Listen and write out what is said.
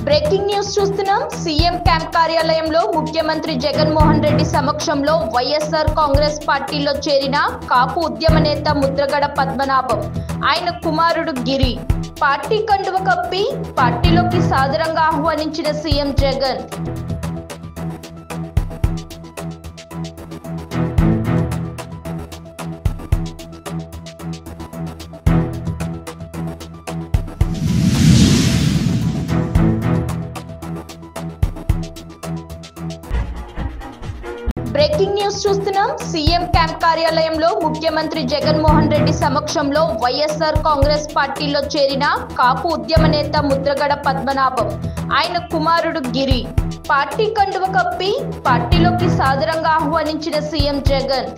Breaking news చూస్తున్నాం. CM camp కార్యాలయంలో ముఖ్యమంత్రి జగన్మోహన్ రెడ్డి సమక్షంలో వైఎస్ఆర్ కాంగ్రెస్ పార్టీలో చేరిన కాపు ఉద్యమ నేత ముద్రగడ పద్మనాభం, ఆయన కుమారుడు గిరి పార్టీ కండువ కప్పి పార్టీలోకి సాదరంగా ఆహ్వానించిన సీఎం జగన్. బ్రేకింగ్ న్యూస్ చూస్తున్నాం. సీఎం క్యాంప్ కార్యాలయంలో ముఖ్యమంత్రి జగన్మోహన్ రెడ్డి సమక్షంలో వైఎస్ఆర్ కాంగ్రెస్ పార్టీలో చేరిన కాపు ఉద్యమ నేత ముద్రగడ పద్మనాభం, ఆయన కుమారుడు గిరి పార్టీ కండువ కప్పి పార్టీలోకి సాదరంగా ఆహ్వానించిన సీఎం జగన్.